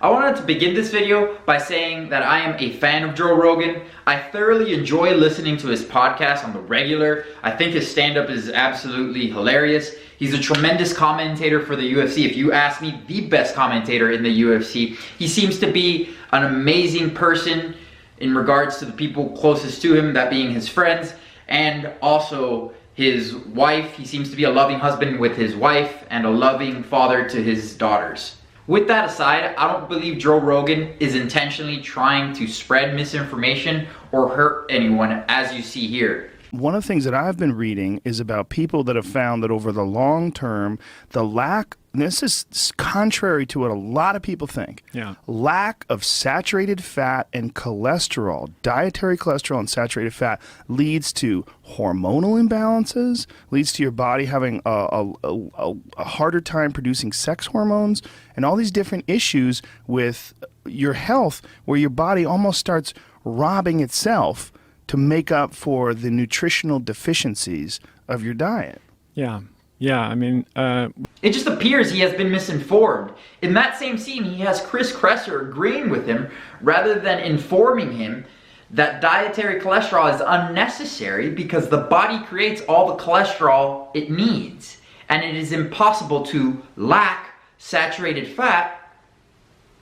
I wanted to begin this video by saying that I am a fan of Joe Rogan. I thoroughly enjoy listening to his podcast on the regular. I think his stand-up is absolutely hilarious. He's a tremendous commentator for the UFC. If you ask me, the best commentator in the UFC. He seems to be an amazing person in regards to the people closest to him, that being his friends, and also his wife. He seems to be a loving husband with his wife and a loving father to his daughters. With that aside, I don't believe Joe Rogan is intentionally trying to spread misinformation or hurt anyone, as you see here. One of the things that I've been reading is about people that have found that over the long term, the lack, and this is contrary to what a lot of people think, lack of saturated fat and cholesterol, dietary cholesterol and saturated fat, leads to hormonal imbalances, leads to your body having a harder time producing sex hormones, and all these different issues with your health where your body almost starts robbing itself to make up for the nutritional deficiencies of your diet. I mean, it just appears he has been misinformed. In that same scene, he has Chris Kresser agreeing with him rather than informing him that dietary cholesterol is unnecessary because the body creates all the cholesterol it needs, and it is impossible to lack saturated fat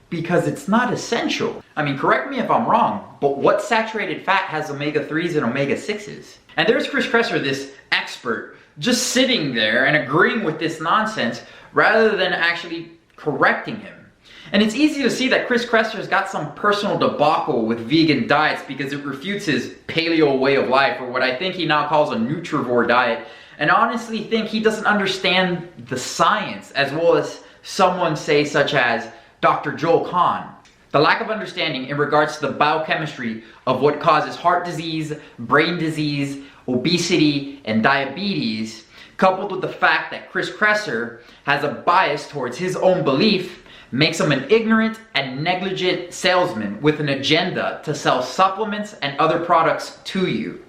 because it's not essential. I mean, correct me if I'm wrong, but what saturated fat has omega-3s and omega-6s? And there's Chris Kresser, this expert, just sitting there and agreeing with this nonsense rather than actually correcting him. And it's easy to see that Chris Kresser's got some personal debacle with vegan diets because it refutes his paleo way of life, or what I think he now calls a nutrivore diet, and honestly think he doesn't understand the science as well as someone say such as Dr. Joel Kahn. The lack of understanding in regards to the biochemistry of what causes heart disease, brain disease, obesity, and diabetes, coupled with the fact that Chris Kresser has a bias towards his own belief, makes him an ignorant and negligent salesman with an agenda to sell supplements and other products to you.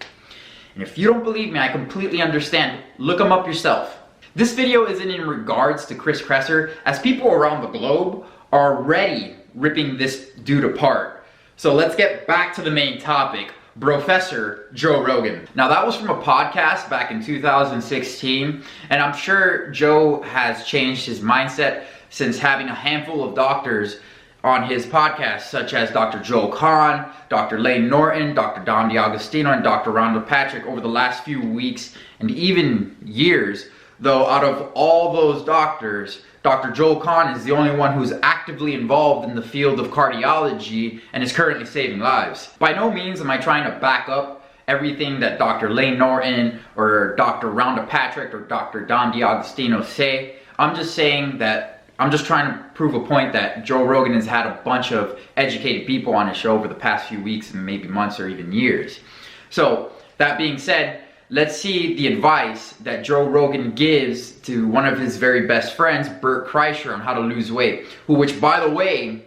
And if you don't believe me, I completely understand. Look him up yourself. This video isn't in regards to Chris Kresser, as people around the globe are already ripping this dude apart. So let's get back to the main topic, Brofessor Joe Rogan. Now that was from a podcast back in 2016, and I'm sure Joe has changed his mindset since having a handful of doctors on his podcast, such as Dr. Joel Kahn, Dr. Layne Norton, Dr. Dom D'Agostino, and Dr. Rhonda Patrick over the last few weeks and even years. Though out of all those doctors, Dr. Joel Kahn is the only one who's actively involved in the field of cardiology and is currently saving lives. By no means am I trying to back up everything that Dr. Layne Norton or Dr. Rhonda Patrick or Dr. Dom D'Agostino say. I'm just saying that I'm just trying to prove a point that Joe Rogan has had a bunch of educated people on his show over the past few weeks and maybe months or even years. So that being said, let's see the advice that Joe Rogan gives to one of his very best friends, Bert Kreischer, on how to lose weight, which, by the way,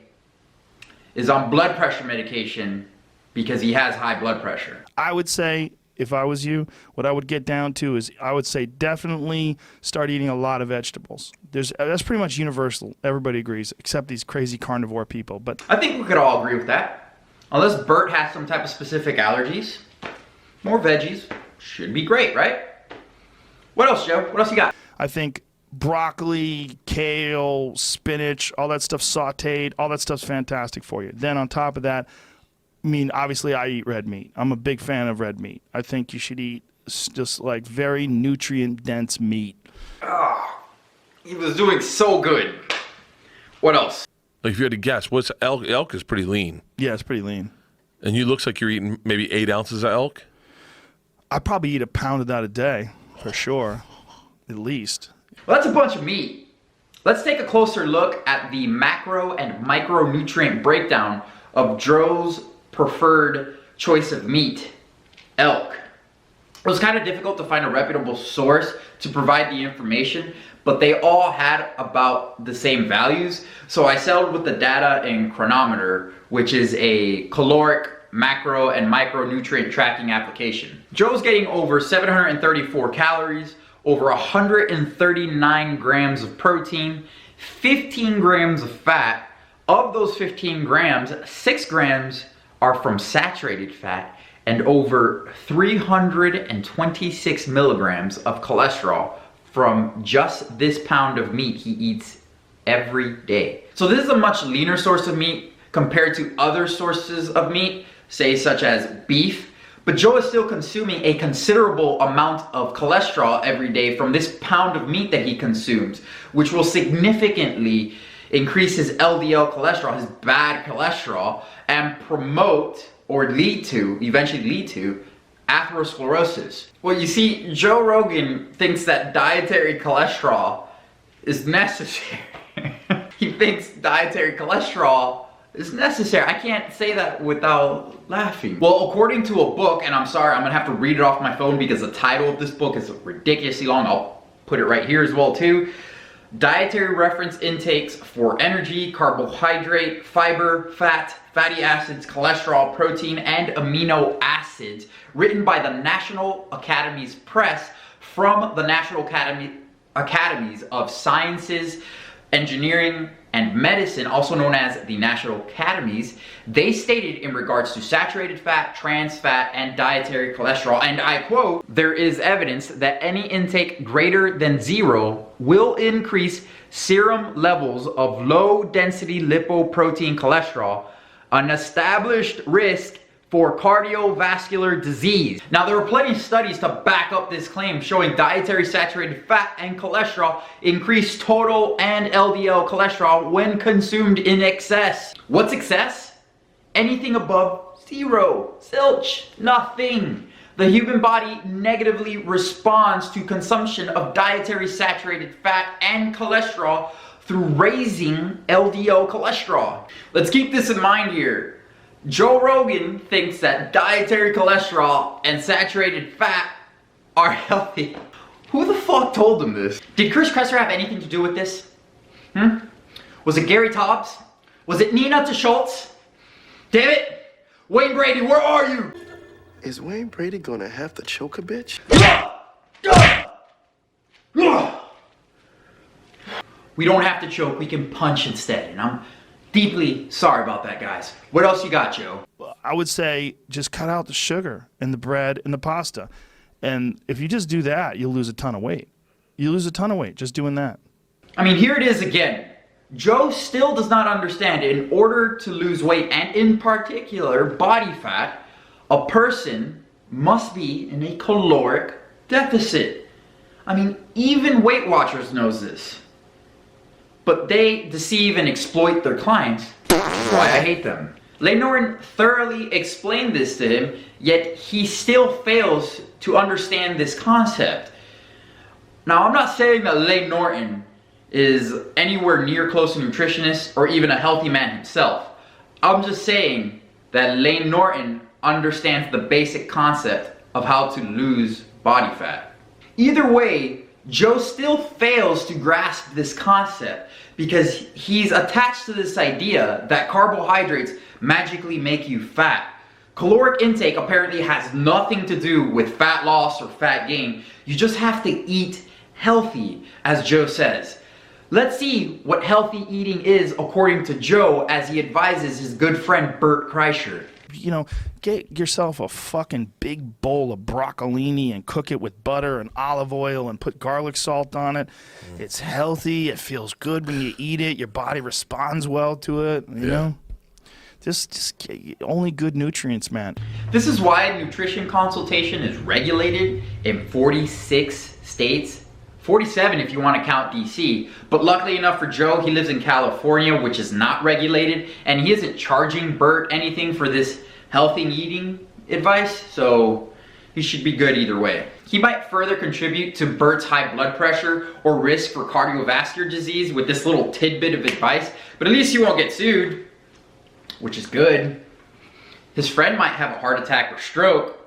is on blood pressure medication because he has high blood pressure. I would say, if I was you, what I would get down to is I would say definitely start eating a lot of vegetables. That's pretty much universal. Everybody agrees, except these crazy carnivore people. But I think we could all agree with that. Unless Bert has some type of specific allergies, more veggies should be great, right? What else, Joe? What else you got? I think broccoli, kale, spinach, all that stuff sauteed, all that stuff's fantastic for you. Then on top of that, I mean, obviously I eat red meat. I'm a big fan of red meat. I think you should eat just like very nutrient-dense meat. Oh, he was doing so good. What else? Like if you had to guess, what's elk? Elk is pretty lean. Yeah, it's pretty lean. And you looks like you're eating maybe 8 ounces of elk? I probably eat a pound of that a day, for sure, at least. Well, that's a bunch of meat. Let's take a closer look at the macro and micronutrient breakdown of Joe's preferred choice of meat, elk. It was kind of difficult to find a reputable source to provide the information, but they all had about the same values. So I settled with the data in Chronometer, which is a caloric, macro, and micronutrient tracking application. Joe's getting over 734 calories, over 139 grams of protein, 15 grams of fat, Of those 15 grams, 6 grams are from saturated fat and over 326 milligrams of cholesterol from just this pound of meat he eats every day. So this is a much leaner source of meat compared to other sources of meat, say such as beef, but Joe is still consuming a considerable amount of cholesterol every day from this pound of meat that he consumes, which will significantly increase his LDL cholesterol, his bad cholesterol, and promote or eventually lead to atherosclerosis. Well, you see, Joe Rogan thinks that dietary cholesterol is necessary. He thinks dietary cholesterol is necessary. I can't say that without laughing. Well, according to a book, and I'm sorry, I'm gonna have to read it off my phone because the title of this book is ridiculously long. I'll put it right here as well too. Dietary reference intakes for energy, carbohydrate, fiber, fat, fatty acids, cholesterol, protein, and amino acids, written by the National Academies Press from the National Academies of Sciences, Engineering, and Medicine, also known as the National Academies. They stated in regards to saturated fat, trans fat, and dietary cholesterol, and I quote, "There is evidence that any intake greater than 0 will increase serum levels of low-density lipoprotein cholesterol, an established risk for cardiovascular disease." Now, there are plenty of studies to back up this claim showing dietary saturated fat and cholesterol increase total and LDL cholesterol when consumed in excess. What's excess? Anything above 0. Zilch. Nothing. The human body negatively responds to consumption of dietary saturated fat and cholesterol through raising LDL cholesterol. Let's keep this in mind here. Joe Rogan thinks that dietary cholesterol and saturated fat are healthy. Who the fuck told him this? Did Chris Kresser have anything to do with this? Was it Gary Taubes? Was it Nina Schultz? Damn it! Wayne Brady, where are you? Is Wayne Brady gonna have to choke a bitch? We don't have to choke, we can punch instead, and I'm deeply sorry about that, guys. What else you got, Joe? I would say just cut out the sugar and the bread and the pasta. And if you just do that, you'll lose a ton of weight. You lose a ton of weight just doing that. I mean, here it is again. Joe still does not understand in order to lose weight, and in particular body fat, a person must be in a caloric deficit. I mean, even Weight Watchers knows this. But they deceive and exploit their clients, which is why I hate them. Layne Norton thoroughly explained this to him, yet he still fails to understand this concept. Now, I'm not saying that Layne Norton is anywhere near close to a nutritionist or even a healthy man himself. I'm just saying that Layne Norton understands the basic concept of how to lose body fat. Either way, Joe still fails to grasp this concept because he's attached to this idea that carbohydrates magically make you fat. Caloric intake apparently has nothing to do with fat loss or fat gain. You just have to eat healthy, as Joe says. Let's see what healthy eating is according to Joe as he advises his good friend Bert Kreischer. You know, get yourself a fucking big bowl of broccolini and cook it with butter and olive oil and put garlic salt on it. It's healthy. It feels good when you eat it. Your body responds well to it, you know? Just only good nutrients, man. This is why nutrition consultation is regulated in 46 states. 47 if you want to count DC. But luckily enough for Joe, he lives in California, which is not regulated, and he isn't charging Bert anything for this healthy eating advice, so he should be good either way. He might further contribute to Bert's high blood pressure or risk for cardiovascular disease with this little tidbit of advice, but at least he won't get sued, which is good. His friend might have a heart attack or stroke,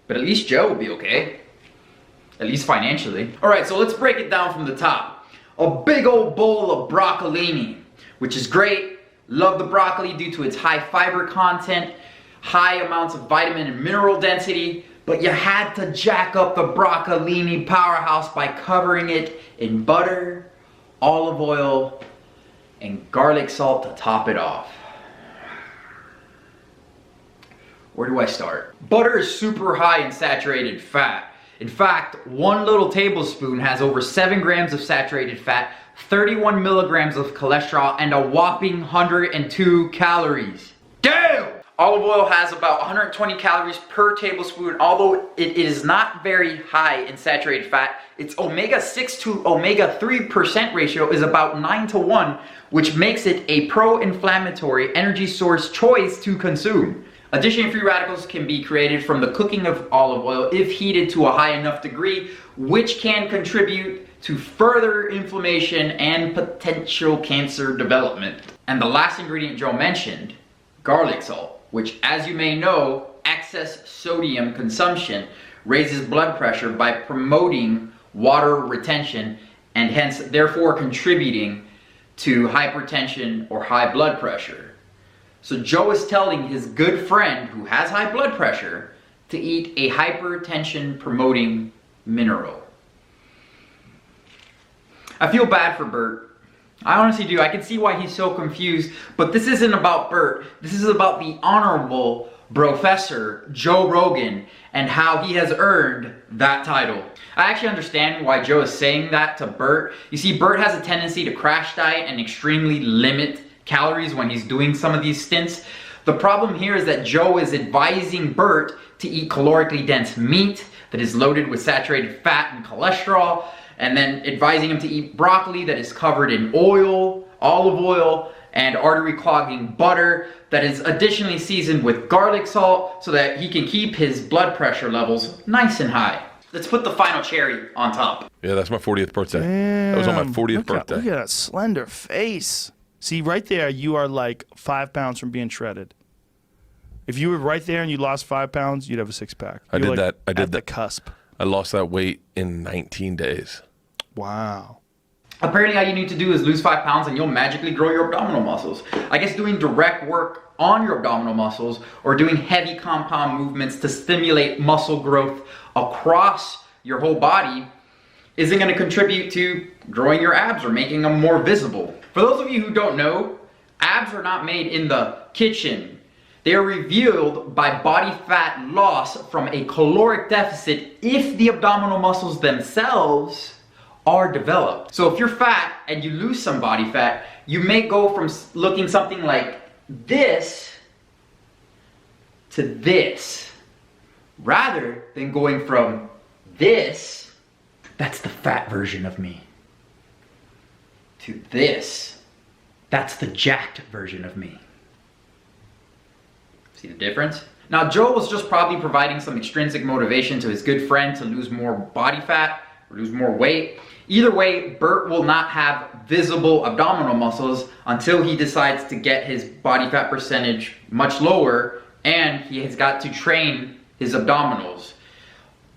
but at least Joe will be okay. At least financially. Alright, so let's break it down from the top. A big old bowl of broccolini, which is great. Love the broccoli due to its high fiber content, high amounts of vitamin and mineral density, but you had to jack up the broccolini powerhouse by covering it in butter, olive oil, and garlic salt to top it off. Where do I start? Butter is super high in saturated fat. In fact, 1 little tablespoon has over 7 grams of saturated fat, 31 milligrams of cholesterol, and a whopping 102 calories. Damn! Olive oil has about 120 calories per tablespoon. Although it is not very high in saturated fat, its omega-6 to omega-3% ratio is about 9:1, which makes it a pro-inflammatory energy source choice to consume. Additionally, free radicals can be created from the cooking of olive oil if heated to a high enough degree, which can contribute to further inflammation and potential cancer development. And the last ingredient Joe mentioned, garlic salt, which, as you may know, excess sodium consumption raises blood pressure by promoting water retention and hence therefore contributing to hypertension or high blood pressure. So Joe is telling his good friend who has high blood pressure to eat a hypertension promoting mineral. I feel bad for Bert. I honestly do. I can see why he's so confused, but this isn't about Bert. This is about the honorable Brofessor Joe Rogan and how he has earned that title. I actually understand why Joe is saying that to Bert. You see, Bert has a tendency to crash diet and extremely limit calories when he's doing some of these stints. The problem here is that Joe is advising Bert to eat calorically dense meat that is loaded with saturated fat and cholesterol, and then advising him to eat broccoli that is covered in oil, olive oil, and artery clogging butter that is additionally seasoned with garlic salt so that he can keep his blood pressure levels nice and high. Let's put the final cherry on top. Yeah, that's my 40th birthday. Damn, that was on my 40th birthday. Look at that slender face. See, right there, you are like 5 pounds from being shredded. If you were right there and you lost 5 pounds, you'd have a 6-pack. I did that. I did at that. the cusp. I lost that weight in 19 days. Wow. Apparently all you need to do is lose 5 pounds and you'll magically grow your abdominal muscles. I guess doing direct work on your abdominal muscles or doing heavy compound movements to stimulate muscle growth across your whole body isn't going to contribute to growing your abs or making them more visible. For those of you who don't know, abs are not made in the kitchen. They are revealed by body fat loss from a caloric deficit if the abdominal muscles themselves are developed. So if you're fat and you lose some body fat, you may go from looking something like this to this, rather than going from this, that's the fat version of me, to this, that's the jacked version of me. See the difference? Now Joe was just probably providing some extrinsic motivation to his good friend to lose more body fat or lose more weight. Either way, Bert will not have visible abdominal muscles until he decides to get his body fat percentage much lower and he has got to train his abdominals.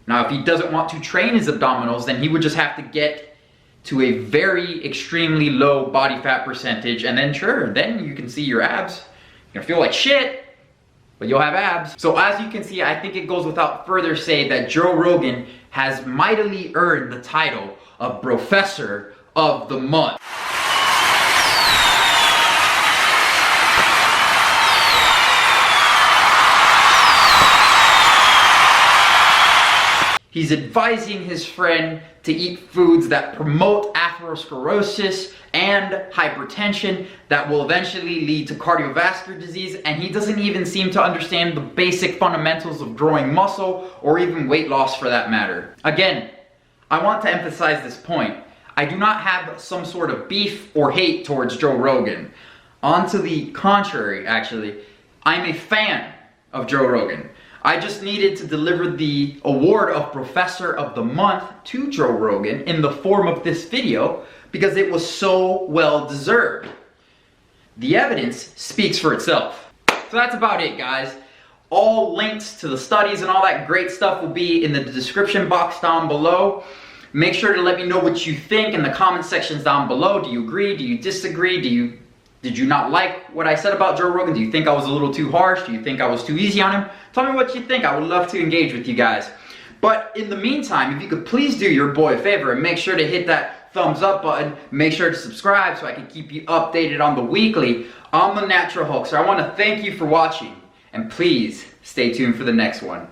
Now if he doesn't want to train his abdominals, then he would just have to get to a very extremely low body fat percentage, and then sure, then you can see your abs. You're gonna feel like shit, but you'll have abs. So as you can see, I think it goes without further say that Joe Rogan has mightily earned the title of Brofessor of the Month. He's advising his friend to eat foods that promote atherosclerosis and hypertension that will eventually lead to cardiovascular disease, and he doesn't even seem to understand the basic fundamentals of growing muscle or even weight loss for that matter. Again, I want to emphasize this point. I do not have some sort of beef or hate towards Joe Rogan. On to the contrary, actually, I'm a fan of Joe Rogan. I just needed to deliver the award of Professor of the Month to Joe Rogan in the form of this video because it was so well deserved. The evidence speaks for itself. So that's about it, guys. All links to the studies and all that great stuff will be in the description box down below. Make sure to let me know what you think in the comment sections down below. Do you agree? Do you disagree? Did you not like what I said about Joe Rogan? Do you think I was a little too harsh? Do you think I was too easy on him? Tell me what you think. I would love to engage with you guys. But in the meantime, if you could please do your boy a favor and make sure to hit that thumbs up button. Make sure to subscribe so I can keep you updated on the weekly. I'm the Natural Hulk, so I want to thank you for watching. And please stay tuned for the next one.